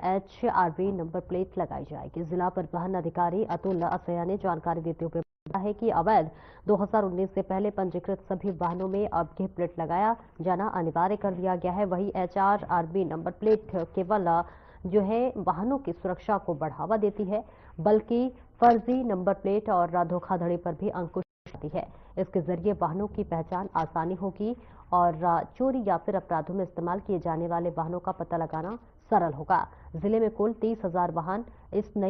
HRV number plate लगाई जाएगी। जिला परिवहन अधिकारी अतुल असैया ने जानकारी देते हुए बताया है कि अवैध 2019 से पहले पंजीकृत सभी वाहनों में अब यह प्लेट लगाया जाना अनिवार्य कर दिया गया है। वहीं HRV नंबर प्लेट केवल जो है वाहनों की सुरक्षा को बढ़ावा देती है, बल्कि फर्जी नंबर प्लेट और धोखाधड़ी पर भी अंकुश लगाती है। इसके जरिए वाहनों की पहचान आसानी होगी और चोरी या फिर अपराधों में इस्तेमाल किए जाने वाले वाहनों का पता लगाना सरल होगा। जिले में कुल 30,000 वाहन इस नई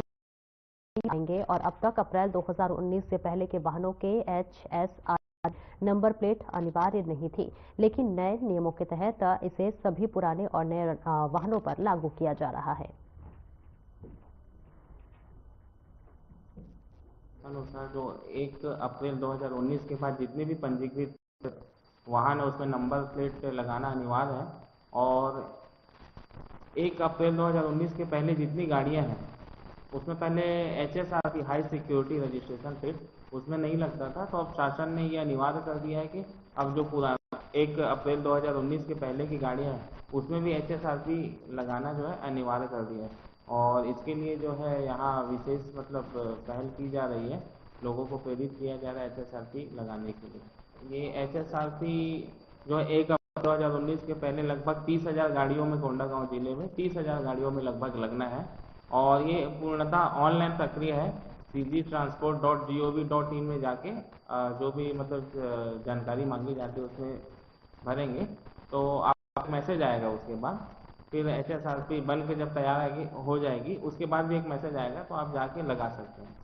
आएंगे और अब तक अप्रैल 2019 से पहले के वाहनों के HSR नंबर प्लेट अनिवार्य नहीं थी, लेकिन नए नियमों के तहत इसे सभी पुराने और नए वाहनों पर लागू किया जा रहा है। अनुसार जो 1 अप्रैल 2019 के बाद जितने भी पंजीकृत वाहन है उसमें नंबर प्लेट लगाना अनिवार्य है और 1 अप्रैल 2019 के पहले जितनी गाड़ियां हैं उसमें पहले HSR की हाई सिक्योरिटी रजिस्ट्रेशन प्लेट उसमें नहीं लगता था, तो अब शासन ने यह अनिवार्य कर दिया है कि अब जो पुराना 1 अप्रैल 2019 के पहले की गाड़ियां हैं उसमें भी HSR लगाना जो है अनिवार्य कर दिया है। और इसके लिए जो है यहाँ विशेष मतलब पहल की जा रही है, लोगों को प्रेरित किया जा रहा है HSR लगाने के लिए। ये HSR जो है 1 अप्रैल 2019 के पहले लगभग 30,000 गाड़ियों में कोंडागांव जिले में 30,000 गाड़ियों में लगभग लगना है और ये पूर्णतः ऑनलाइन प्रक्रिया है। cgtransport.gov.in में जाके जो भी मतलब जानकारी मांगी जाती है उसमें भरेंगे तो आप मैसेज आएगा। उसके बाद फिर HSR बन के जब तैयार हो जाएगी उसके बाद भी एक मैसेज आएगा, तो आप जाके लगा सकते हैं।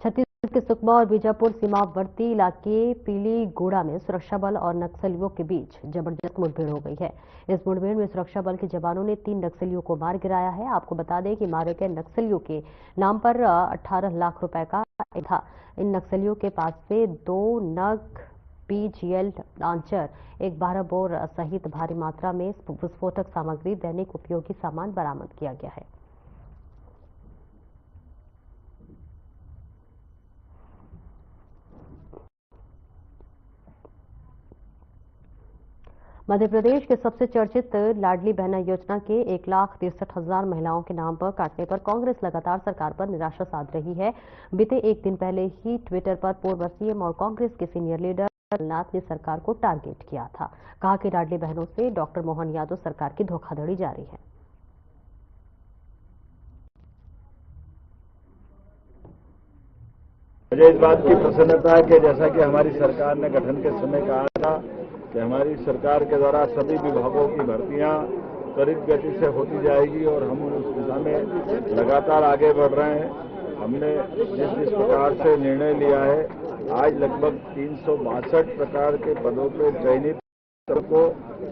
छत्तीसगढ़ के सुकमा और बीजापुर सीमावर्ती इलाके पीलीगोड़ा में सुरक्षा बल और नक्सलियों के बीच जबरदस्त मुठभेड़ हो गई है। इस मुठभेड़ में सुरक्षा बल के जवानों ने 3 नक्सलियों को मार गिराया है। आपको बता दें कि मारे गए नक्सलियों के नाम पर 18 लाख रुपए का था। इन नक्सलियों के पास से 2 नग PGL लांचर, एक 12 बोर सहित भारी मात्रा में विस्फोटक सामग्री, दैनिक उपयोगी सामान बरामद किया गया है। मध्य प्रदेश के सबसे चर्चित लाडली बहना योजना के 1,63,000 महिलाओं के नाम पर काटने पर कांग्रेस लगातार सरकार पर निराशा साध रही है। बीते एक दिन पहले ही ट्विटर पर पूर्व सीएम और कांग्रेस के सीनियर लीडर कमलनाथ ने सरकार को टारगेट किया था। कहा कि लाडली बहनों से डॉक्टर मोहन यादव सरकार की धोखाधड़ी जारी है। मुझे इस बात की प्रसन्नता है कि जैसा कि हमारी सरकार ने गठन के समय कहा था कि हमारी सरकार के द्वारा सभी विभागों की भर्तियां त्वरित गति से होती जाएगी और हम उस दिशा में लगातार आगे बढ़ रहे हैं। हमने जिस प्रकार से निर्णय लिया है, आज लगभग 362 प्रकार के पदों पर चयनित को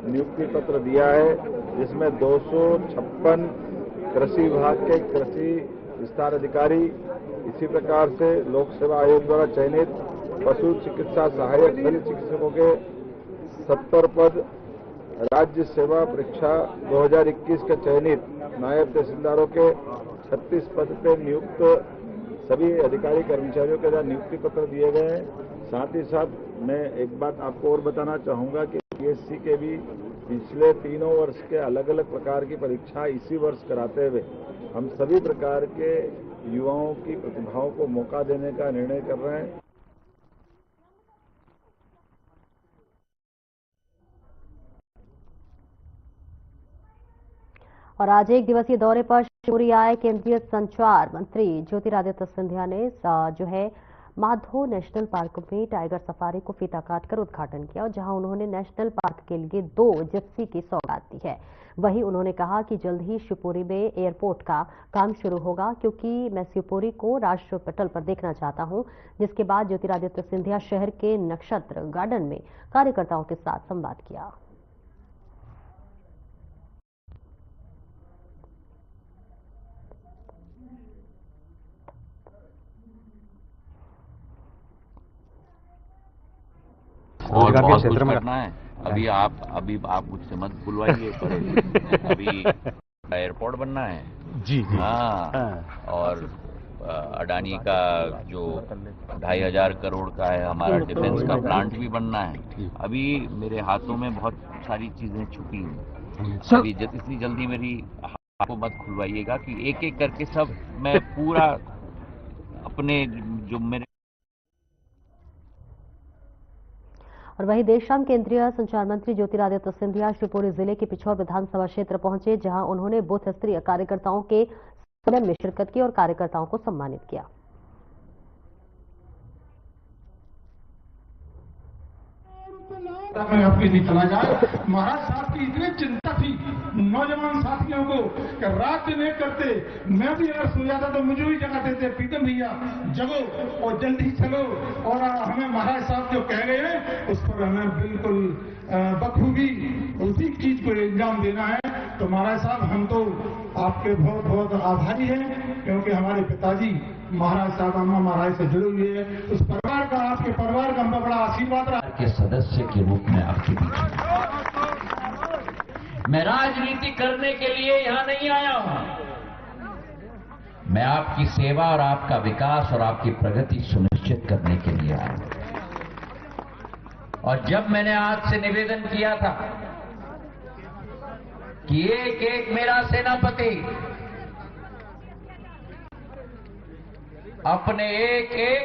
नियुक्ति पत्र दिया है, जिसमें 256 कृषि विभाग के कृषि विस्तार अधिकारी, इसी प्रकार से लोक सेवा आयोग द्वारा चयनित पशु चिकित्सा सहायक शल्य चिकित्सकों के 70 पद, राज्य सेवा परीक्षा 2021 के चयनित नायब तहसीलदारों के 36 पद पर नियुक्त सभी अधिकारी कर्मचारियों के द्वारा नियुक्ति पत्र दिए गए हैं। साथ ही साथ मैं एक बात आपको और बताना चाहूंगा कि PSC के भी पिछले 3 वर्ष के अलग अलग प्रकार की परीक्षा इसी वर्ष कराते हुए हम सभी प्रकार के युवाओं की प्रतिभाओं को मौका देने का निर्णय कर रहे हैं। और आज एक दिवसीय दौरे पर शिवपुरी आए केंद्रीय संचार मंत्री ज्योतिरादित्य सिंधिया ने जो है माधो नेशनल पार्क में टाइगर सफारी को फीता काटकर उद्घाटन किया और जहां उन्होंने नेशनल पार्क के लिए 2 जिप्सी की सौगात दी है। वहीं उन्होंने कहा कि जल्द ही शिवपुरी में एयरपोर्ट का काम शुरू होगा, क्योंकि मैं शिवपुरी को राष्ट्रीय पटल पर देखना चाहता हूं। जिसके बाद ज्योतिरादित्य सिंधिया शहर के नक्षत्र गार्डन में कार्यकर्ताओं के साथ संवाद किया। और बहुत कुछ करना है। अभी आप मुझसे मत बुलवाइए, अभी एयरपोर्ट बनना है। जी। हाँ। और अडानी का जो 2,500 करोड़ का है हमारा डिफेंस का प्लांट भी बनना है। अभी मेरे हाथों में बहुत सारी चीजें छुपी हैं। अभी इतनी जल्दी मेरी हाथ को मत खुलवाइएगा कि एक एक करके सब मैं पूरा अपने जो मेरे। और वहीं देर शाम केंद्रीय संचार मंत्री ज्योतिरादित्य सिंधिया शिवपुरी जिले के पिछौर विधानसभा क्षेत्र पहुंचे, जहां उन्होंने बूथ स्तरीय कार्यकर्ताओं के सम्मेलन में शिरकत की और कार्यकर्ताओं को सम्मानित किया। मैं आपके लिए चला जाए, महाराज साहब की इतनी चिंता थी नौजवान साथियों को कि रात नहीं करते, मैं भी अगर सो जाता तो मुझे भी जगा देते, प्रीतम भैया जगो और जल्दी चलो, और हमें महाराज साहब जो कह गए हैं उस पर हमें बिल्कुल बखूबी उसी चीज को इल्जाम देना है। तो महाराज साहब हम तो आपके बहुत बहुत आभारी हैं, क्योंकि हमारे पिताजी महाराज साहब अम्मा महाराज से जुड़े हुए हैं। उस परिवार का, आपके परिवार का हमको बड़ा आशीर्वाद रहा के सदस्य के रूप में आपके बीच मैं राजनीति करने के लिए यहां नहीं आया हूं। मैं आपकी सेवा और आपका विकास और आपकी प्रगति सुनिश्चित करने के लिए आया हूं। और जब मैंने आज से निवेदन किया था कि एक एक मेरा सेनापति अपने एक एक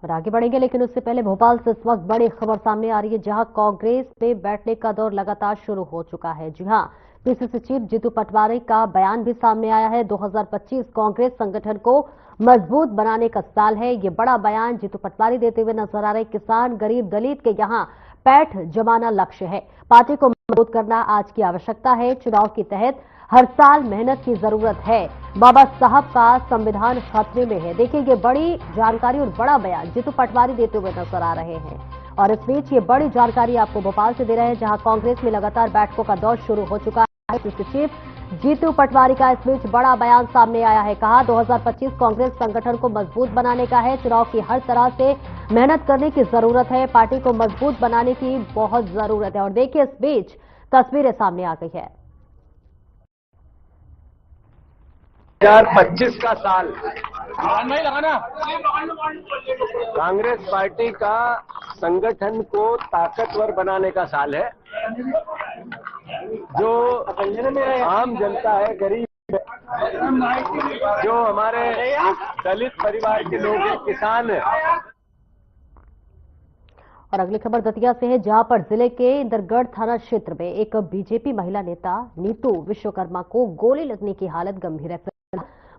और आगे बढ़ेंगे, लेकिन उससे पहले भोपाल से इस वक्त बड़ी खबर सामने आ रही है, जहां कांग्रेस में बैठने का दौर लगातार शुरू हो चुका है। जी हां, पीसीसी चीफ जीतू पटवारी का बयान भी सामने आया है। 2025 कांग्रेस संगठन को मजबूत बनाने का साल है, ये बड़ा बयान जीतू पटवारी देते हुए नजर आ रहे। किसान, गरीब, दलित के यहां पैठ जमाना लक्ष्य है। पार्टी को मजबूत करना आज की आवश्यकता है। चुनाव के तहत हर साल मेहनत की जरूरत है। बाबा साहब का संविधान खतरे में है। देखिए, ये बड़ी जानकारी और बड़ा बयान जीतू पटवारी देते हुए नजर आ रहे हैं। और इस बीच ये बड़ी जानकारी आपको भोपाल से दे रहे हैं, जहां कांग्रेस में लगातार बैठकों का दौर शुरू हो चुका है। पीसीसी चीफ जीतू पटवारी का इस बीच बड़ा बयान सामने आया है। कहा 2025 कांग्रेस संगठन को मजबूत बनाने का है। चुनाव की हर तरह से मेहनत करने की जरूरत है। पार्टी को मजबूत बनाने की बहुत जरूरत है। और देखिए, इस बीच तस्वीरें सामने आ गई है। 2025 का साल कांग्रेस पार्टी का संगठन को ताकतवर बनाने का साल है। जो आम जनता है, गरीब है, जो हमारे दलित परिवार के लोग हैं, किसान है। और अगली खबर दतिया से है, जहां पर जिले के इंदरगढ़ थाना क्षेत्र में एक बीजेपी महिला नेता नीतू विश्वकर्मा को गोली लगने की हालत गंभीर है।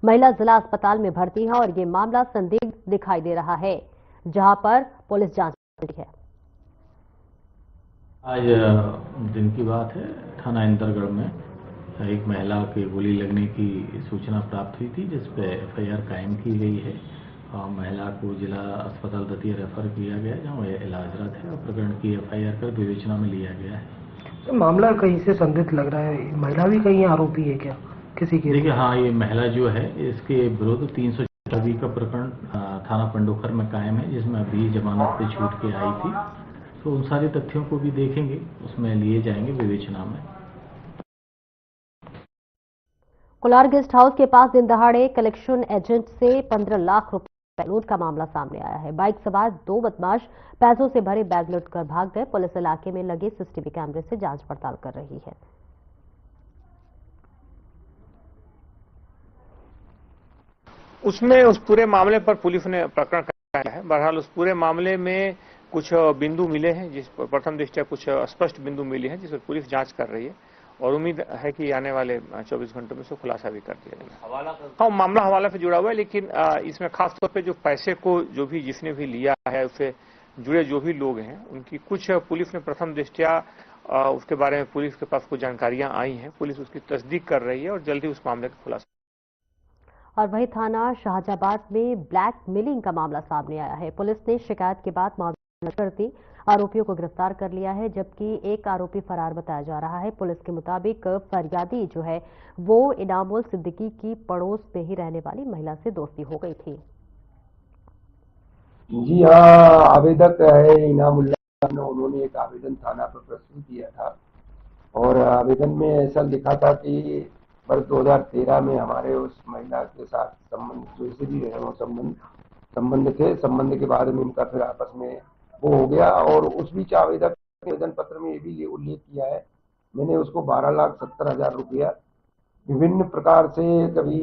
महिला जिला अस्पताल में भर्ती है और ये मामला संदिग्ध दिखाई दे रहा है, जहां पर पुलिस जांच कर रही है। आज दिन की बात है, थाना इंदरगढ़ में एक महिला के गोली लगने की सूचना प्राप्त हुई थी, जिस पे एफआईआर कायम की गई है और महिला को जिला अस्पताल दतिया रेफर किया गया, जहां वह इलाजरत है और प्रकरण की एफआईआर कर विवेचना में लिया गया है। तो मामला कहीं से संदिग्ध लग रहा है, महिला भी कहीं आरोपी है क्या किसी की? देखिए, हाँ, ये महिला जो है, इसके विरुद्ध 324 का प्रकरण थाना पंडोखर में कायम है, जिसमें अभी जमानत पे छूट के आई थी। तो उन सारे तथ्यों को भी देखेंगे, उसमें लिए जाएंगे विवेचना में। कोलार गेस्ट हाउस के पास दिन दहाड़े कलेक्शन एजेंट से 15 लाख रुपए लूट का मामला सामने आया है। बाइक सवार 2 बदमाश पैसों से भरे बैग लूटकर भाग गए। पुलिस इलाके में लगे सीसीटीवी कैमरे से जांच पड़ताल कर रही है। उसमें उस पूरे मामले पर पुलिस ने प्रकरण कराया है। बहरहाल उस पूरे मामले में कुछ बिंदु मिले हैं, जिस पर प्रथम दृष्टया कुछ स्पष्ट बिंदु मिले हैं, जिस पर पुलिस जांच कर रही है और उम्मीद है कि आने वाले 24 घंटों में से खुलासा भी कर दिया जाएगा। हाँ, मामला हवाला से जुड़ा हुआ है, लेकिन इसमें खास तौर पे जो पैसे को जो भी जिसने भी लिया है, उससे जुड़े जो भी लोग हैं, उनकी कुछ पुलिस ने प्रथम दृष्टया उसके बारे में पुलिस के पास कुछ जानकारियां आई हैं। पुलिस उसकी तस्दीक कर रही है और जल्दी उस मामले का खुलासा। और वही थाना शाहजहाबाद में ब्लैक मेलिंग का मामला सामने आया है। पुलिस ने शिकायत के बाद मामला करती आरोपियों को गिरफ्तार कर लिया है, जबकि एक आरोपी फरार बताया जा रहा है। पुलिस के मुताबिक फरियादी जो है वो इनामुल सिद्दीकी की पड़ोस में ही रहने वाली महिला से दोस्ती हो गई थी। जी हाँ, आवेदक है इनामुल्लाह, उन्होंने एक आवेदन थाना पर प्रस्तुत किया था और आवेदन में ऐसा लिखा था कि वर्ष 2013 में हमारे उस महिला के साथ संबंध जो स्त्री रहे वो संबंध के बाद में इनका फिर आपस में वो हो गया। और उस बीच आवेदक ने आवेदन पत्र में ये भी उल्लेख किया है, मैंने उसको 12,70,000 रुपया विभिन्न प्रकार से कभी।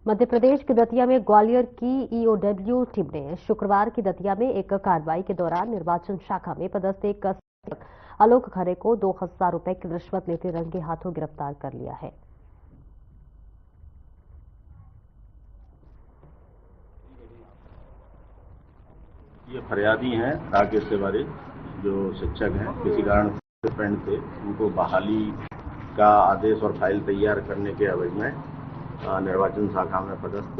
मध्य प्रदेश के दतिया में ग्वालियर की ईओडब्ल्यू टीम ने शुक्रवार की दतिया में एक कार्रवाई के दौरान निर्वाचन शाखा में पदस्थ एक आलोक खरे को 2,000 रुपए की रिश्वत लेते रंगे हाथों गिरफ्तार कर लिया है। ये फरियादी हैं राकेश तिवारी, जो शिक्षक हैं, किसी कारण सस्पेंड थे, उनको बहाली का आदेश और फाइल तैयार करने के एवज में निर्वाचन शाखा में पदस्थ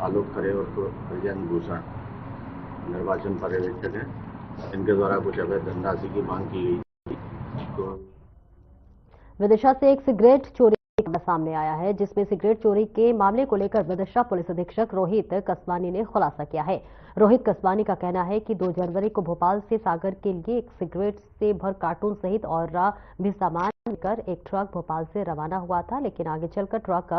आलोक खरे और ब्रजेंद्र भूषण निर्वाचन पर्यवेक्षक हैं, इनके द्वारा कुछ अवैध धनराशि की मांग की गई थी। तो विदिशा से एक सिगरेट चोरी का सामने आया है, जिसमें सिगरेट चोरी के मामले को लेकर विदिशा पुलिस अधीक्षक रोहित कसवानी ने खुलासा किया है। रोहित कसवानी का कहना है कि 2 जनवरी को भोपाल से सागर के लिए एक सिगरेट से भर कार्टून सहित और भी सामान लेकर एक ट्रक भोपाल से रवाना हुआ था, लेकिन आगे चलकर ट्रक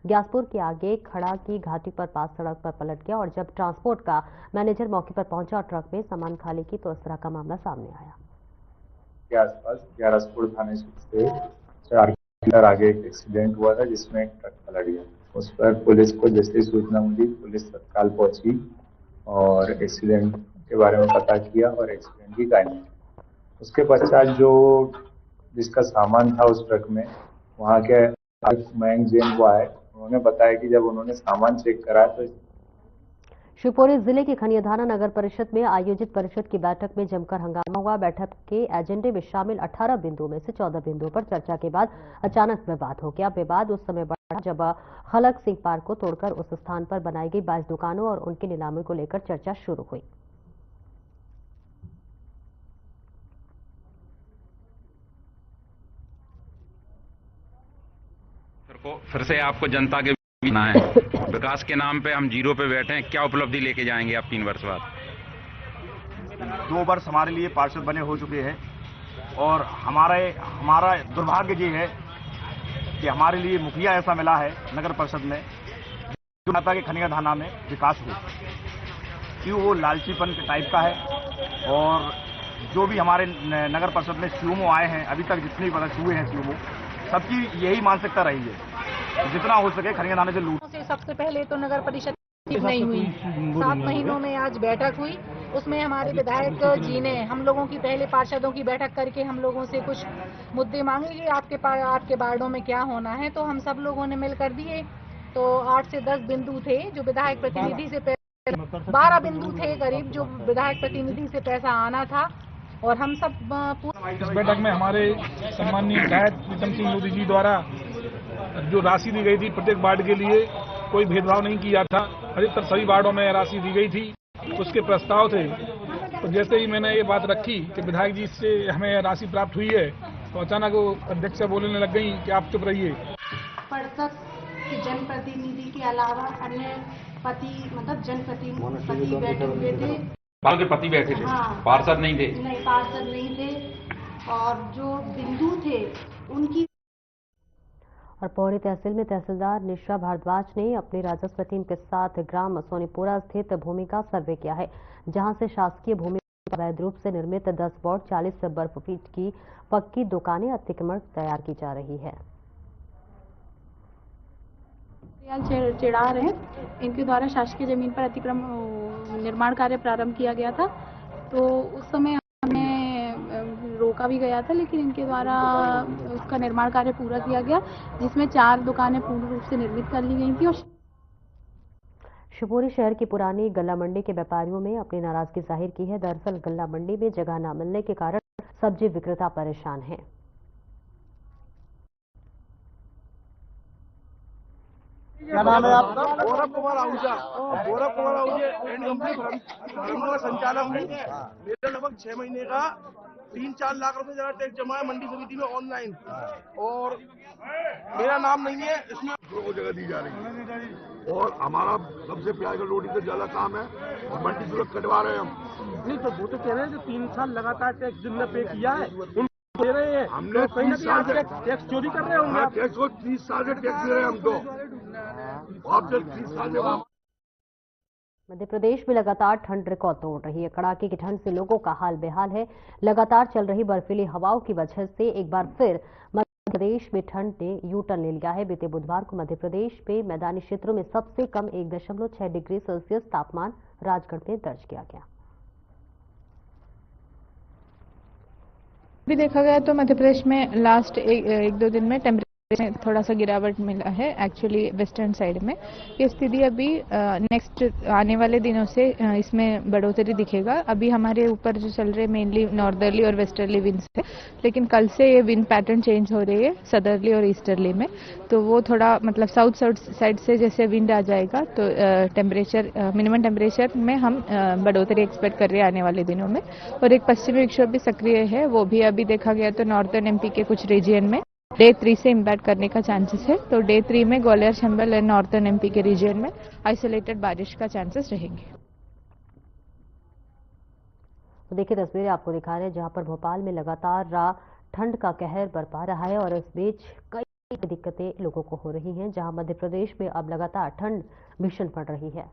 ग्यासपुर के आगे खड़ा की घाटी पर पास सड़क पर पलट गया और जब ट्रांसपोर्ट का मैनेजर मौके पर पहुंचा और ट्रक में सामान खाली की तो इस तरह का मामला सामने आया। के आसपास ग्यारसपुर थाने से 4 किलोमीटर आगे एक एक्सीडेंट हुआ था, जिसमें एक ट्रक पलट गया। उस पर पुलिस को जैसे सूचना मिली, पुलिस तत्काल पहुंची और एक्सीडेंट के बारे में पता किया और एक्सीडेंट की गाड़ी। उसके पश्चात जो जिसका सामान था उस ट्रक में, वहाँ के मयंक जैन को आए, उन्होंने बताया कि जब उन्होंने सामान चेक कराया तो शिवपुरी जिले के खनियाधाना नगर परिषद में आयोजित परिषद की बैठक में जमकर हंगामा हुआ। बैठक के एजेंडे में शामिल 18 बिंदुओं में से 14 बिंदुओं पर चर्चा के बाद अचानक विवाद हो गया। विवाद उस समय बढ़ा जब खलक सिंह पार्क को तोड़कर उस स्थान पर बनाई गई 22 दुकानों और उनकी नीलामी को लेकर चर्चा शुरू हुई। फिर से आपको जनता के ना है, विकास के नाम पे हम जीरो पे बैठे हैं। क्या उपलब्धि लेके जाएंगे आप 3 वर्ष बाद? 2 वर्ष हमारे लिए पार्षद बने हो चुके हैं और हमारा दुर्भाग्य ये है कि हमारे लिए मुखिया ऐसा मिला है नगर परिषद में जो चाहता कि खनियाधाना में विकास हो, कि वो लालचीपन के टाइप का है। और जो भी हमारे नगर परिषद में सीएमओ आए हैं, अभी तक जितने पदस्थ हुए हैं सीएमओ, सबकी यही मानसिकता रही है जितना हो सके खनियाधाना से लूट। सबसे पहले तो नगर परिषद नहीं हुई, 7 महीनों में आज बैठक हुई। उसमें हमारे विधायक जी ने हम लोगों की पहले पार्षदों की बैठक करके हम लोगों से कुछ मुद्दे मांगे कि आपके वार्डों में क्या होना है, तो हम सब लोगों ने मिल कर दिए। तो 8 से 10 बिंदु थे जो विधायक प्रतिनिधि से 12 बिंदु थे करीब जो विधायक प्रतिनिधि से पैसा आना था और हम सब इस बैठक में हमारे सम्माननीय विधायक प्रीतम सिंह लोधी जी द्वारा जो राशि दी गई थी प्रत्येक वार्ड के लिए कोई भेदभाव नहीं किया था, अधिकतर सभी वार्डों में राशि दी गई थी, उसके प्रस्ताव थे। तो जैसे ही मैंने ये बात रखी कि विधायक जी से हमें राशि प्राप्त हुई है, तो अचानक वो अध्यक्ष बोलने लग गई कि आप चुप रहिए। परिषद के जनप्रतिनिधि के अलावा अन्य जनप्रतिनिधि बैठे हुए थे। के पति बैठे थे, हाँ, पार्षद नहीं थे। नहीं, पार्षद नहीं थे। और जो बिंदु थे उनकी। और पौड़ी तहसील में तहसीलदार निशा भारद्वाज ने अपनी राजस्व टीम के साथ ग्राम सोनीपुरा स्थित भूमि का सर्वे किया है, जहां से शासकीय भूमि पर अवैध रूप से निर्मित 10 वॉट 40 वर्ग फीट की पक्की दुकानें अतिक्रमण तैयार की जा रही है। चिड़ा रहे हैं, इनके द्वारा शासकीय जमीन पर अतिक्रमण निर्माण कार्य प्रारंभ किया गया था। तो उस समय हमें रोका भी गया था, लेकिन इनके द्वारा उसका निर्माण कार्य पूरा किया गया, जिसमें 4 दुकानें पूर्ण रूप से निर्मित कर ली गई थी। और शिवपुरी शहर की पुरानी गल्ला मंडी के व्यापारियों ने अपनी नाराजगी जाहिर की है। दरअसल गल्ला मंडी में जगह न मिलने के कारण सब्जी विक्रेता परेशान हैं। क्या नाम है आपका? गौरव कुमार आहूजा। गौरव कुमार आहूजा एंड कंपनी का संचालक हूँ। मेरा लगभग 6 महीने का 3-4 लाख रुपए जगह टैक्स जमा है मंडी समिति में ऑनलाइन, और मेरा नाम नहीं है इसमें। को जगह दी जा रही है और हमारा सबसे प्याज का रोटी से ज्यादा काम है, मंडी से कटवा रहे हैं हम। नहीं तो वो तो कह रहे हैं जो 3 साल लगातार टैक्स जिनने पे किया है दे रहे हैं, हमने तो कहीं ना 30 कहीं साल आप टैक्स चोरी कर रहे होंगे आप। टैक्स को 30 साल से टैक्स दे रहे हैं हम तो, आप जब 30 साल से मध्य प्रदेश में लगातार ठंड रिकॉर्ड तोड़ रही है। कड़ाके की ठंड से लोगों का हाल बेहाल है। लगातार चल रही बर्फीली हवाओं की वजह से एक बार फिर मध्य प्रदेश में ठंड ने यू टर्न ले लिया है। बीते बुधवार को मध्य प्रदेश में मैदानी क्षेत्रों में सबसे कम 1.6 डिग्री सेल्सियस तापमान राजगढ़ में दर्ज किया गया। भी देखा गया तो मध्य प्रदेश में लास्ट एक दो दिन में टेम्परेचर में थोड़ा सा गिरावट मिला है। एक्चुअली वेस्टर्न साइड में ये स्थिति अभी नेक्स्ट आने वाले दिनों से इसमें बढ़ोतरी दिखेगा। अभी हमारे ऊपर जो चल रहे मेनली नॉर्दर्ली और वेस्टर्ली विंड्स है, लेकिन कल से ये विंड पैटर्न चेंज हो रही है सदर्ली और ईस्टर्ली में, तो वो थोड़ा मतलब साउथ साइड से जैसे विंड आ जाएगा तो टेम्परेचर मिनिमम टेम्परेचर में हम बढ़ोतरी एक्सपेक्ट कर रहे हैं आने वाले दिनों में। और एक पश्चिमी विक्षोभ भी सक्रिय है, वो भी अभी देखा गया तो नॉर्थर्न एमपी के कुछ रीजन में डे 3 से इम्पैक्ट करने का चांसेस है। तो डे 3 में Gwalior, Chambal and northern MP के रीजन में आइसोलेटेड बारिश का चांसेस रहेंगे। तो देखिए तस्वीरें आपको दिखा रहे हैं जहां पर भोपाल में लगातार ठंड का कहर बरपा रहा है और इस बीच कई दिक्कतें लोगों को हो रही हैं, जहां मध्य प्रदेश में अब लगातार ठंड भीषण पड़ रही है।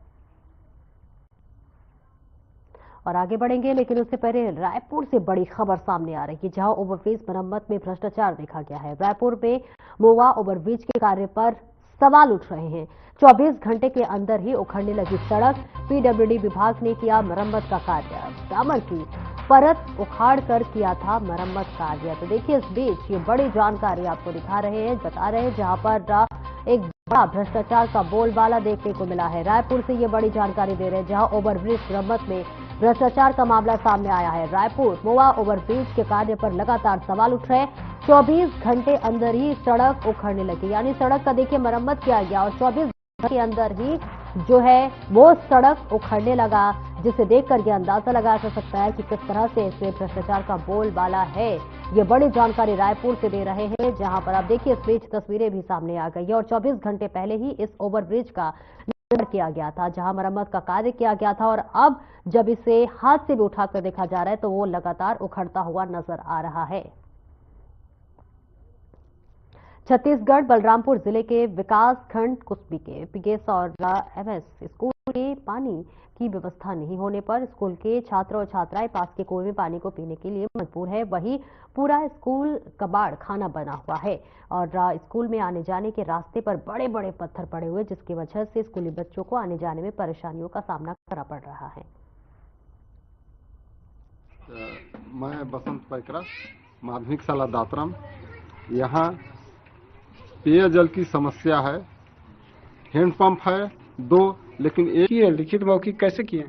और आगे बढ़ेंगे, लेकिन उससे पहले रायपुर से बड़ी खबर सामने आ रही है, जहां ओवरब्रिज मरम्मत में भ्रष्टाचार देखा गया है। रायपुर में मोवा ओवरब्रिज के कार्य पर सवाल उठ रहे हैं। 24 घंटे के अंदर ही उखड़ने लगी सड़क। पीडब्ल्यूडी विभाग ने किया मरम्मत का कार्य। डामर की परत उखाड़ कर किया था मरम्मत कार्य। तो देखिए इस बीच ये बड़ी जानकारी आपको दिखा रहे हैं, बता रहे हैं, जहां पर एक बड़ा भ्रष्टाचार का बोलबाला देखने को मिला है। रायपुर से ये बड़ी जानकारी दे रहे हैं, जहां ओवरब्रिज मरम्मत में भ्रष्टाचार का मामला सामने आया है। रायपुर मोवा ओवरब्रिज के कार्य पर लगातार सवाल उठ रहे हैं। 24 घंटे अंदर ही सड़क उखड़ने लगी, यानी सड़क का देखिए मरम्मत किया गया और 24 घंटे के अंदर ही जो है वो सड़क उखड़ने लगा, जिसे देखकर ये अंदाजा लगाया जा सकता है कि किस तरह से इसमें भ्रष्टाचार का बोलबाला है। ये बड़ी जानकारी रायपुर से दे रहे हैं, जहां पर आप देखिए इस बीच तस्वीरें भी सामने आ गई है और 24 घंटे पहले ही इस ओवरब्रिज का निर्माण किया गया था, जहां मरम्मत का कार्य किया गया था और अब जब इसे हाथ से भी उठाकर देखा जा रहा है तो वो लगातार उखड़ता हुआ नजर आ रहा है। छत्तीसगढ़ बलरामपुर जिले के विकास खंड कुस्बी के पीएस और एमएस स्कूल के पानी की व्यवस्था नहीं होने पर स्कूल के छात्र और छात्राएं पास के कुएं में पानी को पीने के लिए मजबूर है। वहीं पूरा स्कूल कबाड़ खाना बना हुआ है और स्कूल में आने जाने के रास्ते पर बड़े बड़े पत्थर पड़े हुए, जिसकी वजह से स्कूली बच्चों को आने जाने में परेशानियों का सामना करना पड़ रहा है। मैं बसंत पैकरा, माध्यमिक शाला दातरम। यहाँ पेयजल की समस्या है। हैंडपंप है 2, लेकिन एक ही है। लिखित मौखिक कैसे किए?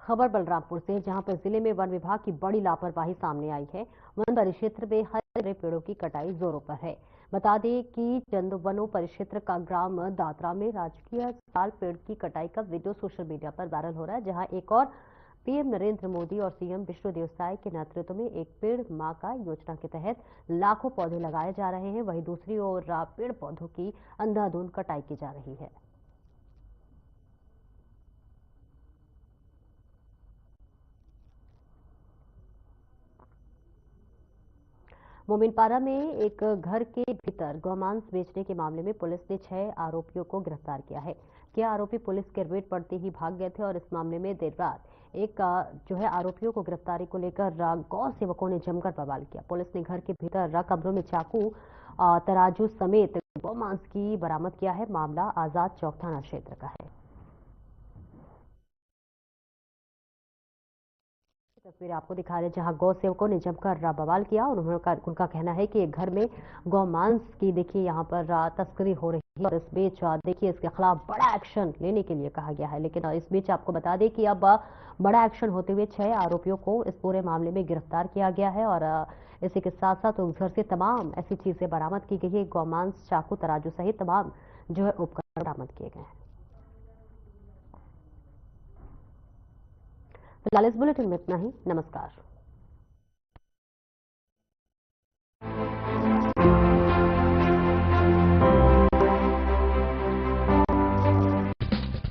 खबर बलरामपुर से, जहां पर जिले में वन विभाग की बड़ी लापरवाही सामने आई है। वन परिक्षेत्र में हरे पेड़ों की कटाई जोरों पर है। बता दें कि चंदवनो परिक्षेत्र का ग्राम दादरा में राजकीय साल पेड़ की कटाई का वीडियो सोशल मीडिया पर वायरल हो रहा है, जहां एक और पीएम नरेंद्र मोदी और सीएम विष्णुदेव साय के नेतृत्व में एक पेड़ मां का योजना के तहत लाखों पौधे लगाए जा रहे हैं। वहीं दूसरी ओर पेड़ पौधों की अंधाधुंध कटाई की जा रही है। मोमिनपारा में एक घर के भीतर गौमांस बेचने के मामले में पुलिस ने 6 आरोपियों को गिरफ्तार किया है। ये आरोपी पुलिस के रेड पड़ते ही भाग गए थे और इस मामले में देर रात एक जो है आरोपियों को गिरफ्तारी को लेकर गौ सेवकों ने जमकर बवाल किया। पुलिस ने घर के भीतर कमरों में चाकू, तराजू समेत गौमांस की बरामद किया है। मामला आजाद चौक थाना क्षेत्र का है। तस्वीरें आपको दिखा रहे हैं, जहां गौ सेवकों ने जमकर बवाल किया। उनका कहना है कि घर में गौमांस की देखिए यहां पर तस्करी हो रही है और इस बीच देखिए इसके खिलाफ बड़ा एक्शन लेने के लिए कहा गया है। लेकिन इस बीच आपको बता दें कि अब बड़ा एक्शन होते हुए 6 आरोपियों को इस पूरे मामले में गिरफ्तार किया गया है और इसी के साथ साथ उस घर से तमाम ऐसी चीजें बरामद की गई है। गौमांस, चाकू, तराजू सहित तमाम जो है उपकरण बरामद किए गए हैं। फिलहाल इस बुलेटिन में इतना ही। नमस्कार।